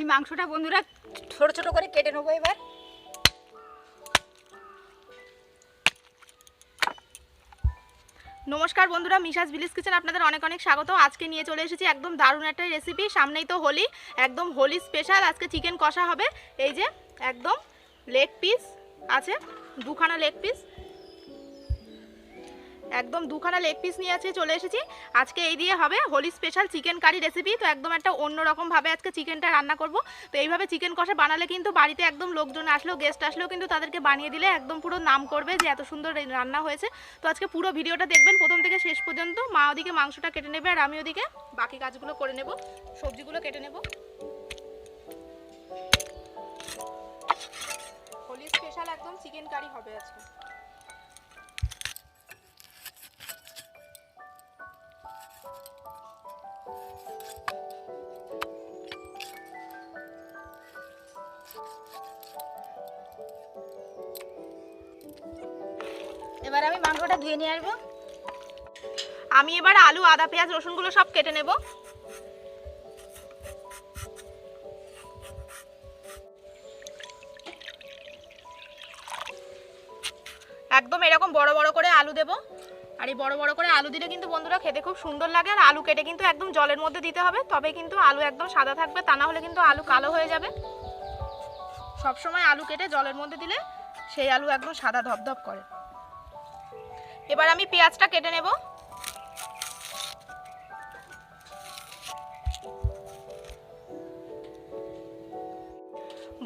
এই মাংসটা বন্ধুরা ছোট ছোট করে কেটে নেবো এবার। নমস্কার বন্ধুরা, মিশাস ভিলেজ কিচেন আপনাদের অনেক অনেক স্বাগত। আজকে নিয়ে চলে এসেছি একদম দারুণ একটা রেসিপি। সামনেই তো হোলি, একদম হোলি স্পেশাল আজকে চিকেন কষা হবে। এই যে একদম লেগ পিস আছে, দুখানা লেগ পিস, একদম দুখানা লেগ পিস নিয়ে আছে চলে এসেছি। আজকে এই দিয়ে হবে Holi special chicken curry recipe. তো একদম একটা অন্যরকমভাবে আজকে চিকেনটা রান্না করব। তো এইভাবে চিকেন কষা বানালে কিন্তু বাড়িতে একদম লোকজন আসলেও, গেস্ট আসলেও কিন্তু তাদেরকে বানিয়ে দিলে একদম পুরো নাম করবে যে এত সুন্দর রান্না হয়েছে। তো আজকে পুরো ভিডিওটা দেখবেন প্রথম থেকে শেষ পর্যন্ত। মা ওদিকে মাংসটা কেটে নেবে আর আমি ওদিকে বাকি কাজগুলো করে নেব, সবজিগুলো কেটে নেব। হোলি স্পেশাল একদম চিকেন কারি হবে আজকে। এবার আমি মাংসটা ধুয়ে নিয়ে আসবো। আমি এবার আলু, আদা, পেঁয়াজ, রসুনগুলো সব কেটে নেব। একদম এরকম বড় বড় করে আলু দেব। আর এই বড় বড় করে আলু দিলে কিন্তু বন্ধুরা খেতে খুব সুন্দর লাগে। আর আলু কেটে কিন্তু একদম জলের মধ্যে দিতে হবে, তবে কিন্তু আলু একদম সাদা থাকবে, তা না হলে কিন্তু আলু কালো হয়ে যাবে। সবসময় আলু কেটে জলের মধ্যে দিলে সেই আলু একদম সাদা ধপধপ করে। এবার আমি পেঁয়াজটা কেটে নেব।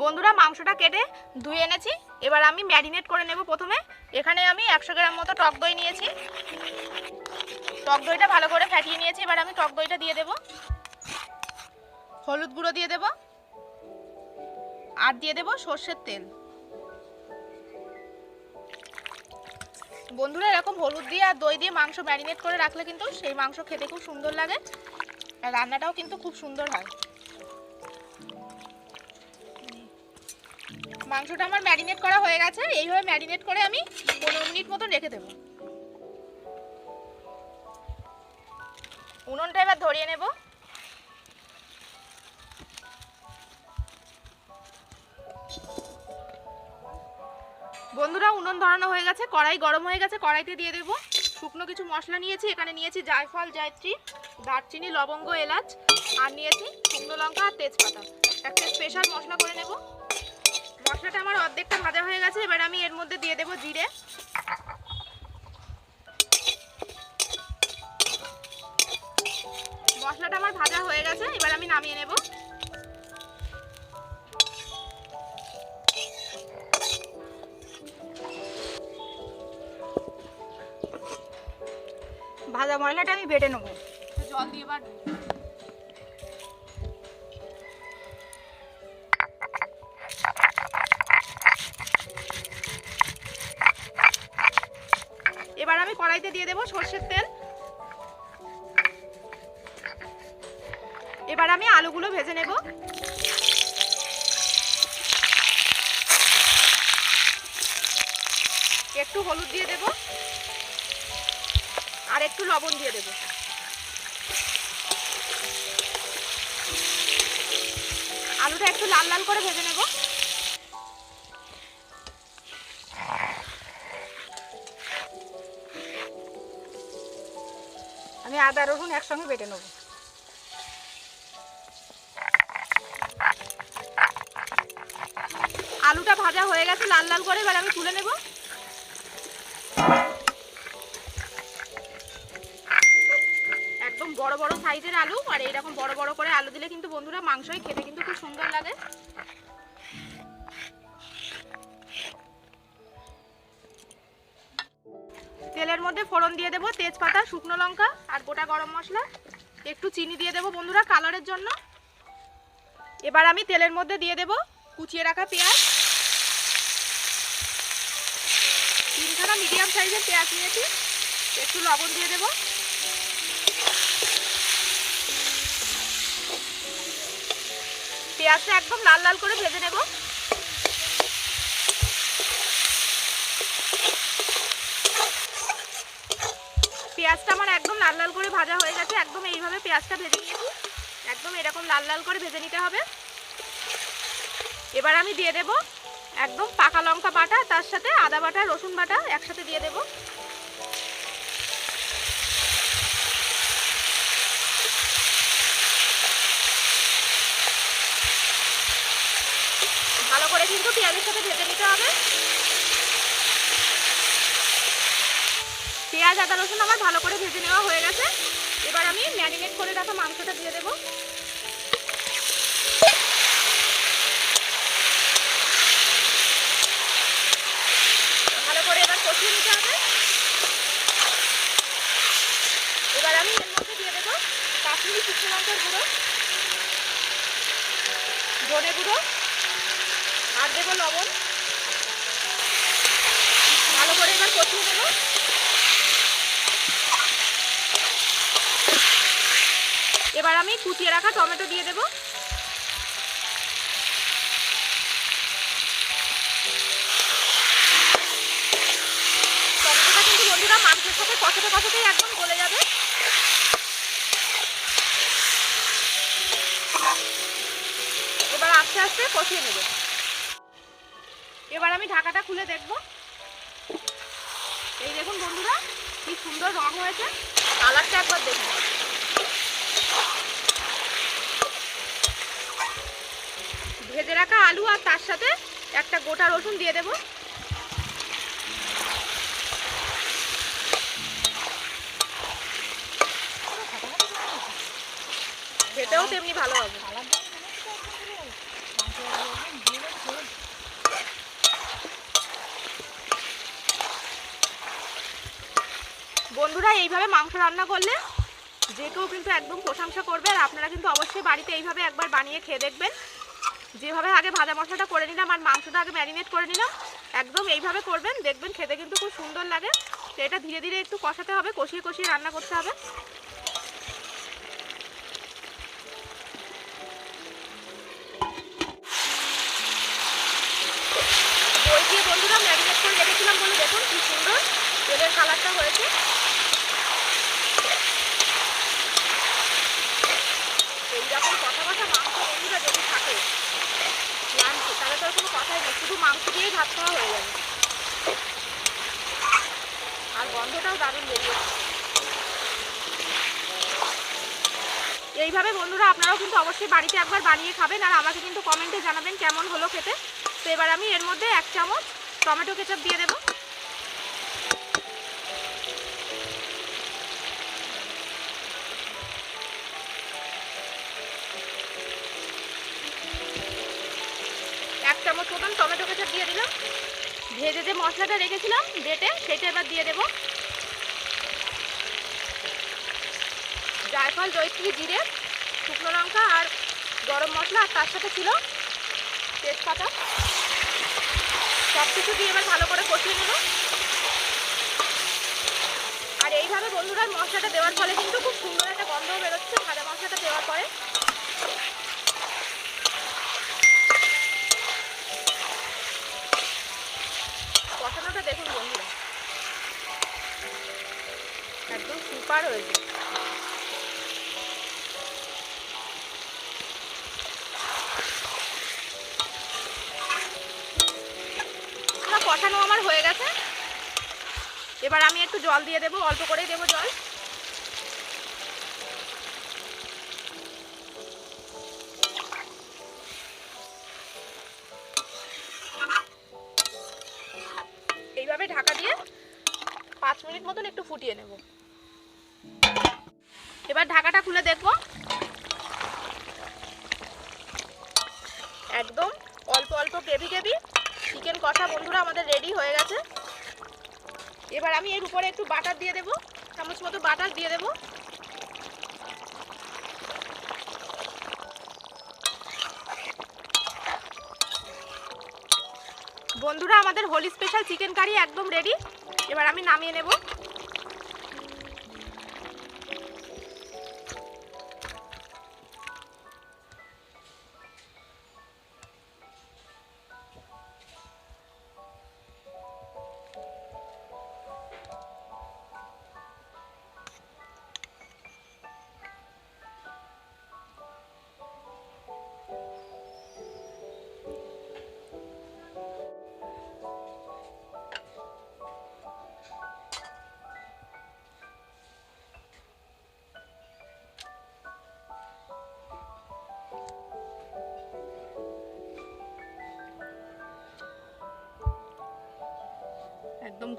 বন্ধুরা মাংসটা কেটে ধুয়ে এনেছি, এবার আমি ম্যারিনেট করে নেব। প্রথমে এখানে আমি 100 গ্রাম মতো টক দই নিয়েছি। টক দইটা ভালো করে ফ্যাটিয়ে নিয়েছি। এবার আমি টক দইটা দিয়ে দেব, হলুদ গুঁড়ো দিয়ে দেব, আর দিয়ে দেব সর্ষের তেল। বন্ধুরা এরকম হলুদ দিয়ে আর দই দিয়ে মাংস ম্যারিনেট করে রাখলে কিন্তু সেই মাংস খেতে খুব সুন্দর লাগে, আর রান্নাটাও কিন্তু খুব সুন্দর হয়। মাংসটা আমার ম্যারিনেট করা হয়ে গেছে। এইভাবে ম্যারিনেট করে আমি 15 মিনিট মতো রেখে দেব। উনুনটা এবার ধরিয়ে নেব। বন্ধুরা উনুন ধরানো হয়ে গেছে, কড়াই গরম হয়ে গেছে। কড়াইতে দিয়ে দেব শুকনো কিছু মশলা নিয়েছি। এখানে নিয়েছি জায়ফল, জয়ত্রী, দারচিনি, লবঙ্গ, এলাচ, আর নিয়েছি শুকনো লঙ্কা আর তেজপাতা। একটা স্পেশাল মশলা করে নেব। মশলাটা আমার অর্ধেকটা ভাজা হয়ে গেছে। এবার আমি এর মধ্যে দিয়ে দেব জিরে। মশলাটা আমার ভাজা হয়ে গেছে, এবার আমি নামিয়ে নেব। ভাজা মশলাটা আমি বেটে নেবো। জল দিয়ে এবার এবার আমি কড়াইতে দিয়ে দেব সরষের তেল। এবার আমি আলুগুলো ভেজে নেব। একটু হলুদ দিয়ে দেব আর একটু লবণ দিয়ে দেব। আলুটা একটু লাল লাল করে ভেজে নেব। আমি আদা রসুন একসঙ্গে বেটে নেবো। আলুটা ভাজা হয়ে গেছে লাল লাল করে, এবার আমি তুলে নেব। একদম বড় বড় সাইজের আলু, আর এইরকম বড় বড় করে আলু দিলে কিন্তু বন্ধুরা মাংসই খেতে কিন্তু খুব সুন্দর লাগে। তেলের মধ্যে ফোড়ন দিয়ে দেবো তেজপাতা, শুকনো লঙ্কা আর গোটা গরম মশলা। একটু চিনি দিয়ে দেবো বন্ধুরা কালারের জন্য। এবার আমি তেলের মধ্যে দিয়ে দেবো কুচিয়ে রাখা পেঁয়াজ। 3খানা মিডিয়াম সাইজের পেঁয়াজ নিয়েছি। একটু লবণ দিয়ে দেবো। পেঁয়াজটা একদম লাল লাল করে ভেজে নেব। পেঁয়াজটা আমার একদম লাল লাল করে ভাজা হয়ে গেছে। একদম এইভাবে পেঁয়াজটা ভেজে নিয়েছি। একদম এরকম লাল লাল করে ভেজে নিতে হবে। এবার আমি দিয়ে দেব একদম পাকা লঙ্কা বাটা, তার সাথে আদা বাটা, রসুন বাটা একসাথে দিয়ে দেব। ভালো করে কিন্তু পেঁয়াজের সাথে ভেজে নিতে হবে। পেঁয়াজ আদা রসুন আমার ভালো করে ভেজে নেওয়া হয়ে গেছে। এবার আমি ম্যারিনেট করে রাখা মাংসটা দিয়ে দেব। ভালো করে এবার কষিয়ে নিতে হবে। এবার আমি এর মধ্যে দিয়ে দেবো কাশ্মীরি শুকনো লঙ্কার গুঁড়ো, ধনে গুঁড়ো আর দেবো লবণ। ভালো করে এবার কষিয়ে দেবো। এবার আমি কুচিয়ে রাখা টমেটো দিয়ে দেবো। টমেটোটা কিন্তু বন্ধুরা মাংসের সাথে কষাতে কষাতেই একদম গলে যাবে। এবার আস্তে আস্তে কষিয়ে নেব। এবার আমি ঢাকাটা খুলে দেখব। এই দেখুন বন্ধুরা কি সুন্দর রং হয়েছে, কালারটা একবার দেখুন। ভেজে রাখা আলু আর তার সাথে একটা গোটা রসুন দিয়ে দেব। খেতেও তেমনি ভালো হবে। বন্ধুরা এইভাবে মাংস রান্না করলে যে কেউ কিন্তু একদম প্রশংসা করবে। আর আপনারা কিন্তু অবশ্যই বাড়িতে এইভাবে একবার বানিয়ে খেয়ে দেখবেন। যেভাবে আগে ভাজা মশলাটা করে নিলাম আর মাংসটা আগে ম্যারিনেট করে নিলাম, একদম এইভাবে করবেন, দেখবেন খেতে কিন্তু খুব সুন্দর লাগে। তো এটা ধীরে ধীরে একটু কষাতে হবে, কষিয়ে কষিয়ে রান্না করতে হবে। দই দিয়ে বন্ধুরা ম্যারিনেট করে রেখেছিলাম বলে দেখুন কি সুন্দর তেলের কালারটা হয়েছে। এইরকম কষা কষা মাংস বন্ধুরা যদি থাকে লাঞ্চে, তাহলে তো আর কোনো কথাই নেই, শুধু মাংস দিয়েই ভাত খাওয়া হয়ে যাবে। আর গন্ধটাও দারুণ বেরিয়েছে। এইভাবে বন্ধুরা আপনারাও কিন্তু অবশ্যই বাড়িতে একবার বানিয়ে খাবেন আর আমাকে কিন্তু কমেন্টে জানাবেন কেমন হলো খেতে। তো এবার আমি এর মধ্যে 1 চামচ টমেটো কেচাপ দিয়ে দেব। এক চামচ মতন টমেটো কেচাপ দিয়ে দিলাম। ভেজে যে মশলাটা রেখেছিলাম বেটে, সেটা এবার দিয়ে দেব। জায়ফল, জয়িত্রী, জিরে, শুকনো লঙ্কা আর গরম মশলা আর তার সাথে ছিল তেজপাতা, সব কিছু দিয়ে এবার ভালো করে কষিয়ে নেব। আর এইভাবে বন্ধুরা মশলাটা দেওয়ার ফলে কিন্তু খুব সুন্দর একটা গন্ধও বেরোচ্ছে ভাজা মশলাটা দেওয়ার পরে। কষানোটা দেখুন বন্ধুরা একদম সুপার হয়েছে। কষানো আমার হয়ে গেছে। এবার আমি একটু জল দিয়ে দেবো, অল্প করেই দেবো জল। এইভাবে ঢাকা দিয়ে 5 মিনিট মতন একটু ফুটিয়ে নেব। এবার ঢাকাটা খুলে দেখব। একদম অল্প অল্প গ্রেভি গ্রেভি চিকেন কষা বন্ধুরা আমাদের রেডি হয়ে গেছে। এবার আমি এর উপরে একটু বাটার দিয়ে দেবো, চামচ মতো বাটার দিয়ে দেবো। বন্ধুরা আমাদের হোলি স্পেশাল চিকেন কারি একদম রেডি। এবার আমি নামিয়ে নেব।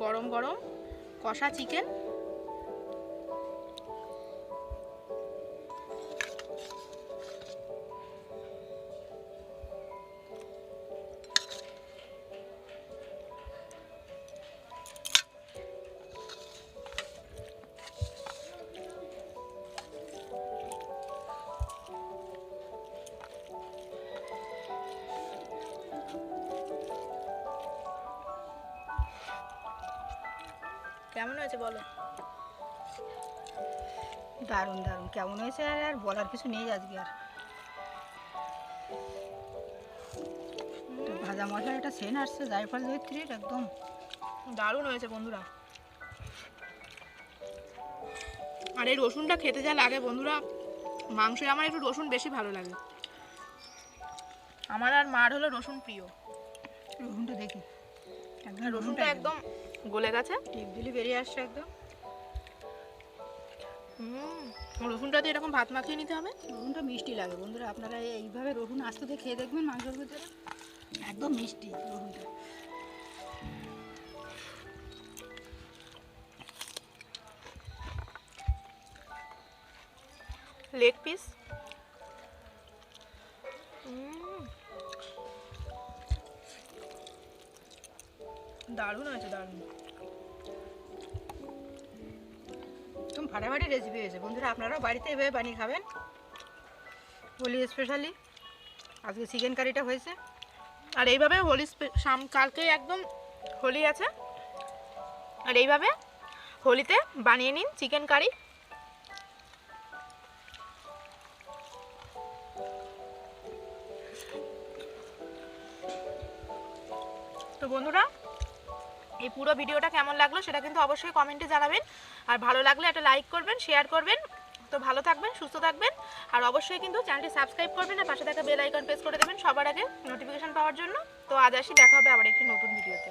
গরম গরম কষা চিকেন। কেমন হয়েছে বলো? দারুণ দারুণ, কেমন হয়েছে আর বলার কিছু নেই আজকে আর। তো ভাজা মশলার একটা সেন্ট আসছে জায়ফল জয়িত্রীর, একদম দারুণ হয়েছে বন্ধুরা। আর এই রসুনটা খেতে যা লাগে বন্ধুরা, মাংসে আমার একটু রসুন বেশি ভালো লাগে। আমার আর মার হলো রসুন প্রিয়। রসুনটা দেখি, একদম রসুনটা একদম গলে গেছে, টিপ দিলে বেরিয়ে আসছে একদম। রসুনটা দিয়ে এরকম ভাত মাখিয়ে নিতে হবে। রসুনটা মিষ্টি লাগে বন্ধুরা, আপনারা এইভাবে রসুন আস্তে দিয়ে খেয়ে দেখবেন মাংসের ভিতরে, একদম মিষ্টি রসুনটা। লেগ পিস, দারুণ হয়েছে, দারুণ। একদম ফাটাফাটি রেসিপি হয়েছে বন্ধুরা, আপনারাও বাড়িতে এভাবে বানিয়ে খাবেন। হোলি স্পেশালি আজকে চিকেন কারিটা হয়েছে। আর এইভাবে হোলি কালকে একদম হোলি আছে, আর এইভাবে হোলিতে বানিয়ে নিন চিকেন কারি। তো বন্ধুরা, এই পুরো ভিডিওটা কেমন লাগলো সেটা কিন্তু অবশ্যই কমেন্টে জানাবেন। আর ভালো লাগলে একটা লাইক করবেন, শেয়ার করবেন। তো ভালো থাকবেন, সুস্থ থাকবেন, আর অবশ্যই কিন্তু চ্যানেলটি সাবস্ক্রাইব করবেন আর পাশে থাকা বেল আইকন প্রেস করে দেবেন সবার আগে নোটিফিকেশন পাওয়ার জন্য। তো আজ আসি, দেখা হবে আবার একটি নতুন ভিডিওতে।